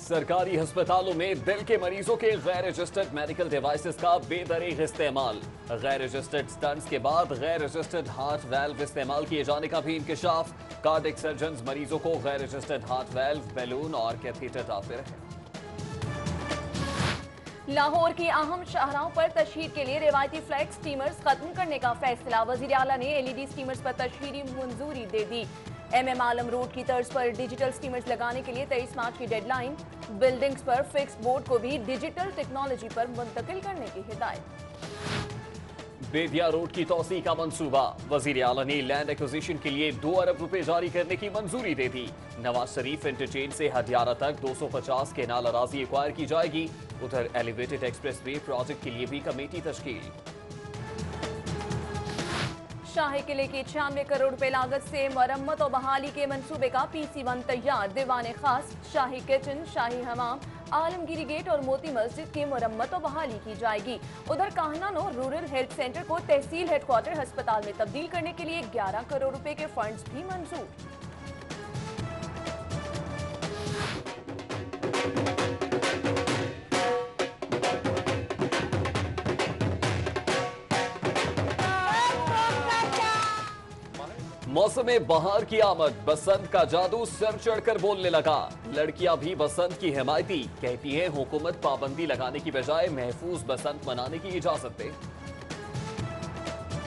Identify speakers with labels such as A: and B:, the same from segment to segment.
A: सरकारी अस्पतालों में दिल के मरीजों के गैर रजिस्टर्ड मेडिकल डिवाइसेस का बेदरीग इस्तेमाल। गैर रजिस्टर्ड स्टंट्स के बाद गैर रजिस्टर्ड हार्ट वैल्व इस्तेमाल किए जाने का भी इंकशाफ। कार्डियक सर्जन्स मरीजों को गैर रजिस्टर्ड हार्ट वैल्व, बैलून और कैथेटर डालते रहे।
B: लाहौर की अहम शाहराहों पर तशहीर के लिए रिवायती फ्लैग स्टीमर्स खत्म करने का फैसला। वजीर आला ने एलईडी स्टीमर्स पर तशहीरी मंजूरी दे दी। एमएम आलम रोड की तर्ज पर डिजिटल स्टीमर्स लगाने के लिए 23 मार्च की डेडलाइन। बिल्डिंग्स पर फिक्स बोर्ड को भी डिजिटल टेक्नोलॉजी पर मुंतकिल करने की हिदायत।
A: बेदिया रोड की तौसी का मंसूबा। वजीर आला ने लैंड एक्विजिशन के लिए 2 अरब रुपए जारी करने की मंजूरी दे दी। नवाज शरीफ इंटरचेंज से हदियारा तक 250 केनाल अराजी एक्वायर की जाएगी। उधर एलिवेटेड एक्सप्रेस वे प्रोजेक्ट के लिए भी कमेटी तश्कील।
B: शाही किले की 96 करोड़ रुपए लागत से मरम्मत और बहाली के मंसूबे का PC1 तैयार। दीवाने खास, शाही किचन, शाही हमाम, आलमगिरी गेट और मोती मस्जिद की मरम्मत और बहाली की जाएगी। उधर काहनानो रूरल हेल्थ सेंटर को तहसील हेडक्वार्टर अस्पताल में तब्दील करने के लिए 11 करोड़ रुपए के फंड्स भी मंजूर।
A: मौसम बहार की आमद, बसंत का जादू सर चढ़कर बोलने लगा। लड़कियां भी बसंत की हिमायती, कहती हैं हुकूमत पाबंदी लगाने की बजाय महफूज बसंत मनाने की इजाजत दे।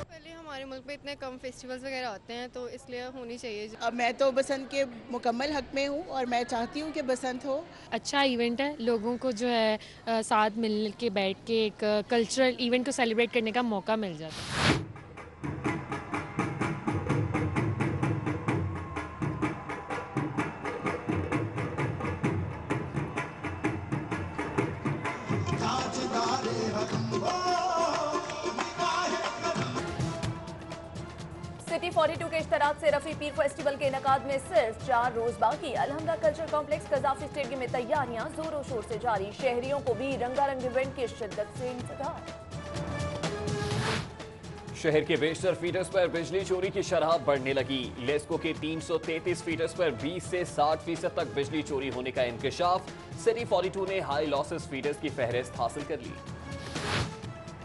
C: पहले हमारे मुल्क में इतने कम फेस्टिवल्स वगैरह होते हैं तो इसलिए होनी चाहिए।
D: अब मैं तो बसंत के मुकम्मल हक में हूँ और मैं चाहती हूँ कि बसंत हो।
E: अच्छा इवेंट है, लोगों को जो है साथ मिल के बैठ के एक कल्चरल इवेंट को सेलिब्रेट करने का मौका मिल जाता है।
B: सिटी 42 के इश्तराक से रफी पीर फेस्टिवल के इनकाद में सिर्फ 4 रोज बाकी। अलहमदा कल्चर कॉम्प्लेक्स कजाफी स्टेडियम में तैयारियां जोरों शोर से जारी। शहरियों को भी रंगारंग इवेंट की शिद्दत से इंतजार।
A: शहर के बेशतर फीडर्स पर बिजली चोरी की शरह बढ़ने लगी। लेस्को के 333 फीडर्स पर 20 से 60% तक बिजली चोरी होने का इंकशाफ। सिटी 42 ने हाई लॉसेस फीडर्स की फहरिस्त हासिल कर ली।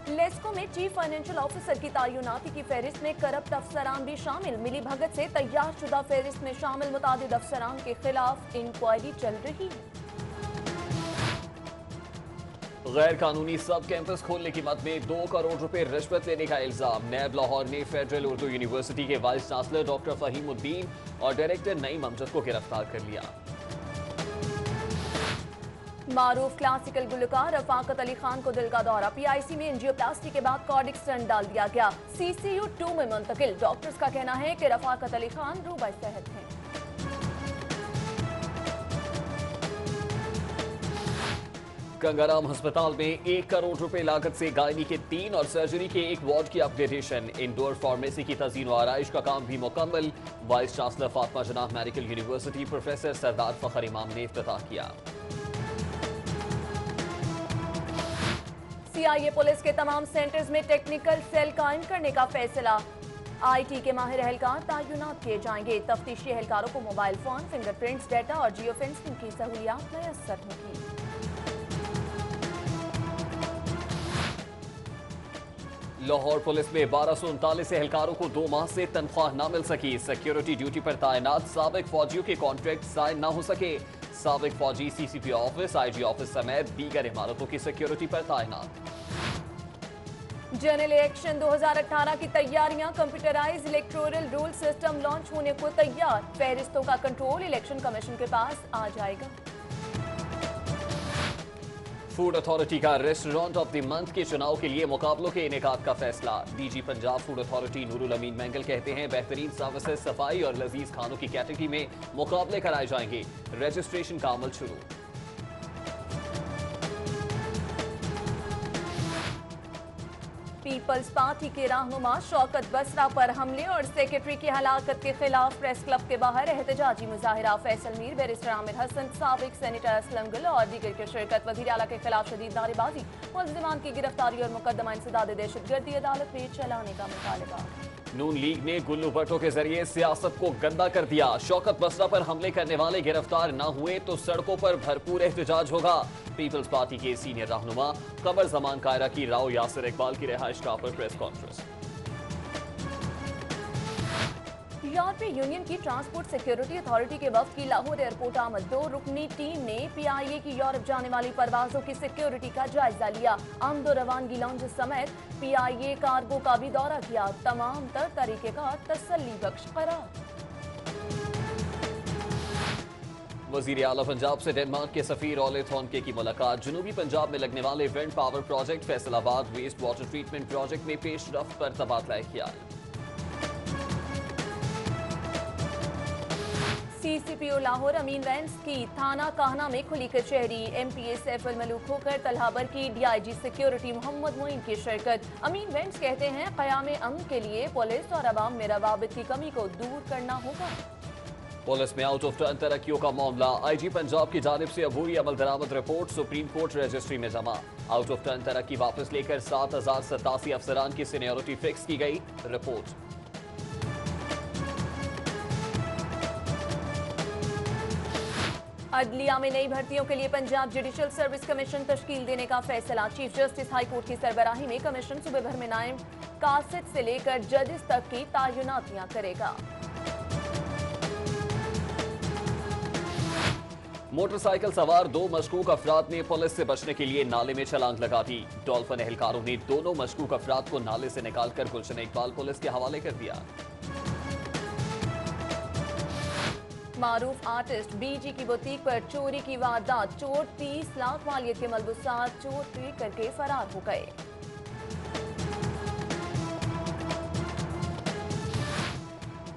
B: लेस्को में चीफ फाइनेंशियल ऑफिसर की तैनाती की फहरिस्त में करप्ट अफसरान भी शामिल। मिली भगत से तैयार शुदा फहरिस्त में शामिल मुतादिद अफसरान के खिलाफ इंक्वायरी चल रही है।
A: गैर कानूनी सब कैंपस खोलने की मद में 2 करोड़ रुपए रिश्वत लेने का इल्जाम। नैब लाहौर ने फेडरल उर्दू यूनिवर्सिटी के वाइस चांसलर डॉक्टर फहीमुद्दीन और डायरेक्टर नईम अमजद को गिरफ्तार कर लिया।
B: मारूफ क्लासिकल गुलकार रफाकत अली खान को दिल का दौरा। PIC में एंजियोप्लास्टी के बाद कार्डिक स्टंट डाल दिया गया। CCU 2 में मुंतकिल। डॉक्टर्स का कहना है कि रफाकत अली खान रूबा सेहत हैं।
A: गंगाराम अस्पताल में 1 करोड़ रुपए लागत से गायनी के 3 और सर्जरी के 1 वार्ड की अपग्रेडेशन। इंडोर फार्मेसी की तज़ीन व आराइश का काम भी मुकम्मल। Vice chancellor Fatima जनाह medical university professor सरदार फखर इमाम ने इफ्तिताह किया।
B: CIA पुलिस के तमाम सेंटर्स में टेक्निकल सेल कायम करने का फैसला। IT के माहिर एहलकार तैनात किए जाएंगे। तफ्तीशी एहलकारों को मोबाइल फोन, फिंगरप्रिंट्स डेटा और जियो फेंसिंग की सहूलियात मैसर होंगी।
A: लाहौर पुलिस में 1239 एहलकारों को 2 माह से तनख्वाह न मिल सकी। सिक्योरिटी ड्यूटी पर तैनात साबिक फौजियों के कॉन्ट्रैक्ट साइन न हो सके। साबिक फौजी CCP ऑफिस, IG ऑफिस समेत दीगर इमारतों की सिक्योरिटी पर तैनात।
B: जनरल इलेक्शन 2018 की तैयारियां। Computerize electoral roll system launch होने को तैयार। फहरिस्तों का कंट्रोल इलेक्शन कमीशन के पास आ जाएगा।
A: फूड अथॉरिटी का रेस्टोरेंट ऑफ द मंथ के चुनाव के लिए मुकाबलों के इनेकाद का फैसला। DG Punjab food authority Nurul Amin Mangal कहते हैं बेहतरीन सर्विसेज, सफाई और लजीज खानों की कैटेगरी में मुकाबले कराए जाएंगे। रजिस्ट्रेशन का अमल शुरू।
B: पीपल्स पार्टी के रहनुमा शौकत बसरा पर हमले और सेक्रेटरी की हलाकत के खिलाफ प्रेस क्लब के बाहर एहतजाजी मुजाहिरा। फैसल मीर, बैरिस्टर आमिर हसन, साबिक सेनेटर असलम गुल और दीगर की शिरकत। वज़ीर आला के खिलाफ शदीद नारेबाजी, मुल्ज़िमान की गिरफ्तारी और मुकदमा इंसदाद दहशतगर्दी अदालत में चलाने का मुतालबा।
A: नून लीग ने गुल्लू भट्टो के जरिए सियासत को गंदा कर दिया। शौकत बसरा पर हमले करने वाले गिरफ्तार न हुए तो सड़कों पर भरपूर एहतजाज होगा। पीपल्स पार्टी के सीनियर रहनुमा कमर जमान कायरा की राव यासिर इकबाल की रिहाइशगाह पर प्रेस कॉन्फ्रेंस।
B: यूरोपीय यूनियन की ट्रांसपोर्ट सिक्योरिटी अथॉरिटी के वफ्द की लाहौर एयरपोर्ट आमद। 2 रुकनी टीम ने PIA की यूरोप जाने वाली परवाजों की सिक्योरिटी का जायजा लिया। आमदो रवानगी लाउंज समेत PIA कार्गो का भी दौरा किया। तमाम तर तरीकेकार तसल्ली बख्श करार।
A: वजीर आला पंजाब से डेनमार्क के सफीर ओले थॉनके की मुलाकात। जनूबी पंजाब में लगने वाले wind power project Faisalabad waste water treatment project में पेशरफ्त पर तबादला किया।
B: CCPO लाहौर अमीन वैंस की थाना काहना में खुली कचहरी। MPA सैफुल मलूक होकर तलहाबर की DIG सिक्योरिटी मोहम्मद मोइन की शिरकत। अमीन वैंस कहते हैं क़याम अमन के लिए पुलिस और अवाम में रवाबित की कमी को दूर करना होगा।
A: पुलिस में आउट ऑफ टर्न तरक्कियों का मामला। IG पंजाब की जानिब से अबूरी अमल दरामद रिपोर्ट सुप्रीम कोर्ट रजिस्ट्री में जमा। आउट ऑफ टर्न तरक्की वापस लेकर 7087 अफसरान की सीनियरिटी फिक्स की गई। रिपोर्ट
B: अदलिया में नई भर्तियों के लिए पंजाब जुडिशल सर्विस कमीशन तश्कील देने का फैसला। चीफ जस्टिस हाई कोर्ट की सरबराही में कमीशन सुबह भर में नायब कासिद से लेकर जजेस तक की तैनातियां करेगा।
A: मोटरसाइकिल सवार 2 मशकूक अफराद ने पुलिस से बचने के लिए नाले में छलांग लगा दी। डॉल्फिन एहलकारों ने दोनों मशकूक अफराद को नाले से निकालकर गुलशन इकबाल पुलिस के हवाले कर दिया।
B: मारूफ आर्टिस्ट BG की बुटीक पर चोरी की वारदात। चोर 30 लाख मालियत के मलबूसात चोरी करके फरार हो गए।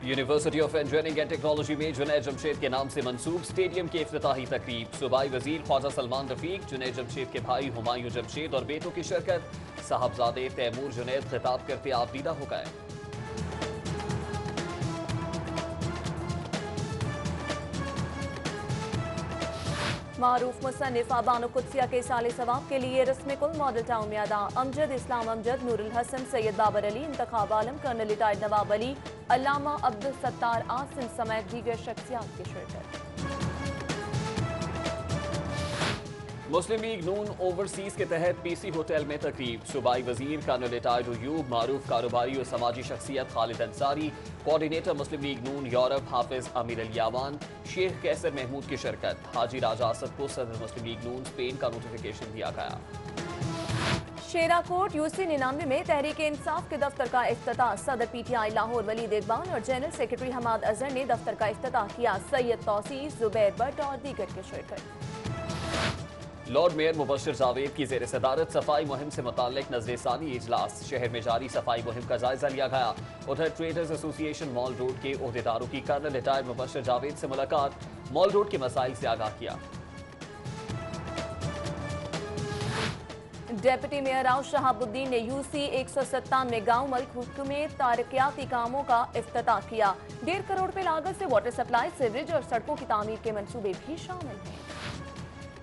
A: University of engineering and technology में जुनैद जमशेद के नाम से मंसूब स्टेडियम की इफ्तिताही तकरीब। सूबाई वजीर ख्वाजा सलमान रफीक, जुनैद जमशेद के भाई हुमायूं जमशेद और बेटों की शिरकत। साहबजादे तैमूर जुनैद खिताब करते आबदीदा हो गए।
B: मारूफ मुसन्निफ बानो कुदसिया के साले सवाब के लिए रस्म कुल मॉडल टाउन में अदा। अमजद इस्लाम अमजद, नूरुल हसन, सैयद बाबर अली, इंतखाब आलम, कर्नल रिटायर्ड नवाब अली, अल्लामा अब्दुल सत्तार आसिम समेत दीगर शख्सियात की शिरकत।
A: मुस्लिम लीग नून ओवरसीज के तहत PC होटल में तकरीब। सूबाई वजीर कर्नल रिटायर्ड अयूब, मारूफ कारोबारी और समाजी शख्सियत खालिद अंसारी, कोऑर्डिनेटर मुस्लिम लीग नून यूरोप हाफिज अमीर अल यावान, शेख कैसर महमूद की शिरकत। हाजी राजा असद को सदर मुस्लिम लीग नून स्पेन का नोटिफिकेशन दिया गया।
B: शेराकोट UC 99 में तहरीक इंसाफ के दफ्तर का इफ्तिताह। सदर PTI लाहौर वलीद इकबाल और जनरल सेक्रेटरी हमाद अजहर ने दफ्तर का इफ्तिताह किया। सैयद तौसीफ, जुबैर भट्ट और दीगर की शिरकत।
A: लॉर्ड मेयर मुबश्शिर जावेद की जेर सदारत सफाई मुहिम से मुताल्लिक नजरसानी इजलास। शहर में जारी सफाई मुहिम का जायजा लिया गया। उधर ट्रेडर्स एसोसिएशन मॉल रोड के ओहदेदारों की कर्नल रिटायर्ड मुबश्शिर जावेद से मुलाकात। मॉल रोड के मसाइल से आगाह किया।
B: डेप्यूटी मेयर राव शहाबुद्दीन ने UC 197 गांव मलक में तरक्याती कामों का इफ्तिताह किया। 1.5 करोड़ रुपए लागत से वाटर सप्लाई, सीवरेज और सड़कों की तामीर के मंसूबे भी शामिल हैं।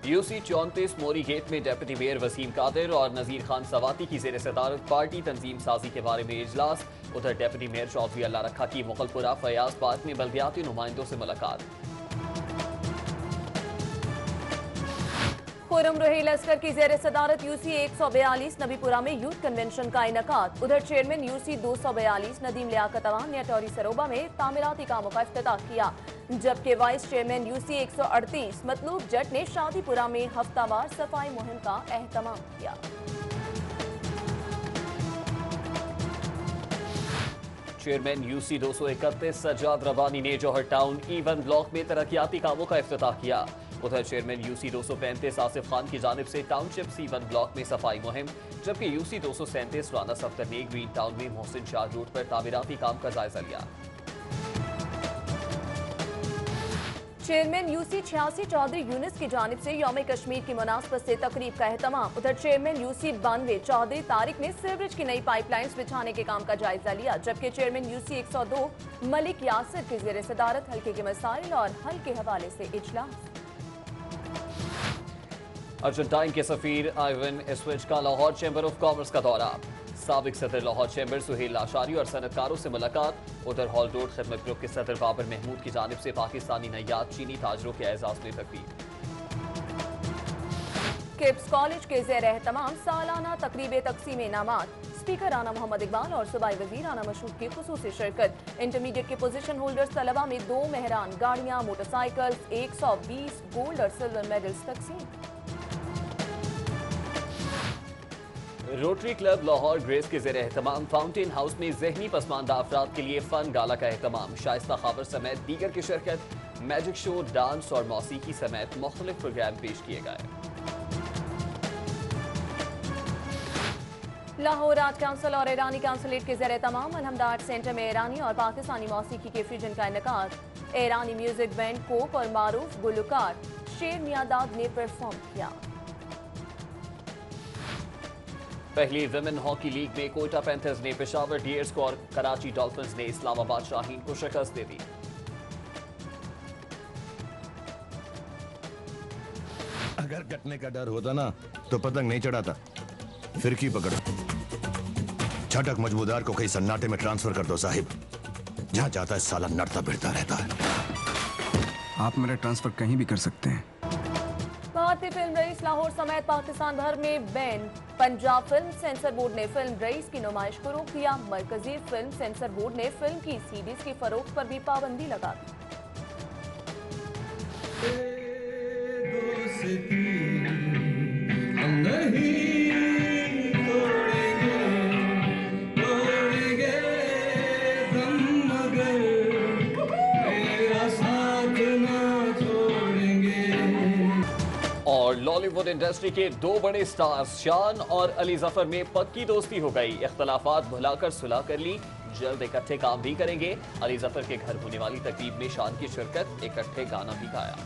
A: UC 34 मोरी गेट में डेप्यूटी मेयर वसीम कादिर और नजीर खान सवाती की जेर सदारत पार्टी तंजीम साजी के बारे में इजलास। उधर डेप्यूटी मेयर चौधरी अल्लाह रखा की मुगलपुरा फयाज पार्क में बल्दियाती नुमाइंदों से मुलाकात।
B: खुर्रम रोहिल लश्कर की जेर सदारत UC 142 नबीपुरा में यूथ कन्वेंशन का इनकाद। उधर चेयरमैन UC 242 नदीम लियाकत अवान ने अटौरी सरोबा में तामीराती कामों का इफ्तिताह किया, जबकि वाइस चेयरमैन UC 138 मतलूब जट ने शादीपुरा में हफ्तावार सफाई मुहिम का एहतमाम किया।
A: चेयरमैन UC 231 सज्जाद रबानी ने जौहर टाउन E1 ब्लॉक में तरक्याती कामों का इफ्तिताह किया। उधर चेयरमैन UC 235 आसिफ खान की जानिब से टाउनशिप C1 ब्लॉक में सफाई मुहिम, जबकि UC 237 राना सफ्तर ने ग्रीन टाउन में मोहसिन शाह रोड पर तामीराती काम का जायजा लिया।
B: चेयरमैन यूसी 86 चौधरी यूनिस की जानिब से यौम कश्मीर की मुनासबत से तकरीब का एहतमाम। उधर चेयरमैन यूसी 92 चौधरी तारिक ने सीवरेज की नई पाइपलाइंस बिछाने के काम का जायजा लिया, जबकि चेयरमैन यूसी 102 मलिक यासिर की ज़ेर सदारत हल्के के मसाइल और हल के हवाले से इजलास।
A: अर्जेंटाइन के सफीर आइवन एस्विच का लाहौर चैम्बर ऑफ कॉमर्स का दौरा। साबिक सदर लाहौर चैम्बर सुहेल लाशारी और सनतकारों से मुलाकात। उधर हॉल रोड खिदमत ग्रुप के सदर बाबर महमूद की जानिब से पाकिस्तानी नैयाद चीनी ताजरों के एजाज में तकरीब।
B: किप्स कॉलेज के ज़ेर एहतमाम सालाना तकरीब तकसीम इनामात। स्पीकर राना मोहम्मद इकबाल और सूबाई वजीर राना मशहूद की खुसूसी शिरकत। इंटरमीडिएट के पोजीशन होल्डर्स तलबा में 2 मेहरान गाड़ियां, मोटरसाइकिल, 120 गोल्ड और सिल्वर मेडल्स तकसीम।
A: रोटरी क्लब लाहौर ग्रेस के ज़ेर एहतमाम फाउंटेन हाउस में जहनी पसमानदा अफराद के लिए फन गाला का एहतमाम। शाइस्ता खाबर समेत दीगर की शिरकत। मैजिक शो, डांस और मौसीकी समेत मुख्तलिफ प्रोग्राम पेश किए गए।
B: लाहौर आर्ट काउंसिल और ईरानी काउंसिलेट के ज़ेर तमाम अलहमद आर्ट सेंटर में ईरानी और पाकिस्तानी मौसीकी के फ्यूजन का इनेकाद। ईरानी म्यूजिक बैंड कोक और मारूफ गुलकार शेर मियादाद ने परफॉर्म किया।
A: पहली विमेन हॉकी लीग में कोयटा पैंथर्स ने पेशावर डियर्स को और कराची डॉल्फिन्स ने इस्लामाबाद शाहीन को शिकस्त दे दी।
F: अगर कटने का डर होता ना तो पतंग नहीं चढ़ाता, फिरकी पकड़ो, छटक मजबूदार को कहीं सन्नाटे में ट्रांसफर कर दो साहिब, जहां जाता है साला नड़ता भिड़ता रहता है।
G: आप मेरा ट्रांसफर कहीं भी कर सकते हैं।
B: भारतीय फिल्म रईस लाहौर समेत पाकिस्तान भर में ban. Punjab film sensor board ने फिल्म रईस की नुमाइश को रोक दिया। मरकजी फिल्म सेंसर बोर्ड ने फिल्म की सीडीज की फरोख्त पर भी पाबंदी लगा दी।
A: और लॉलीवुड इंडस्ट्री के 2 बड़े स्टार्स शान और अली जफर में पक्की दोस्ती हो गई। इख्तलाफात भुलाकर सुलह कर ली, जल्द इकट्ठे काम भी करेंगे। अली जफर के घर होने वाली तकरीब में शान की शिरकत, इकट्ठे गाना भी गाया।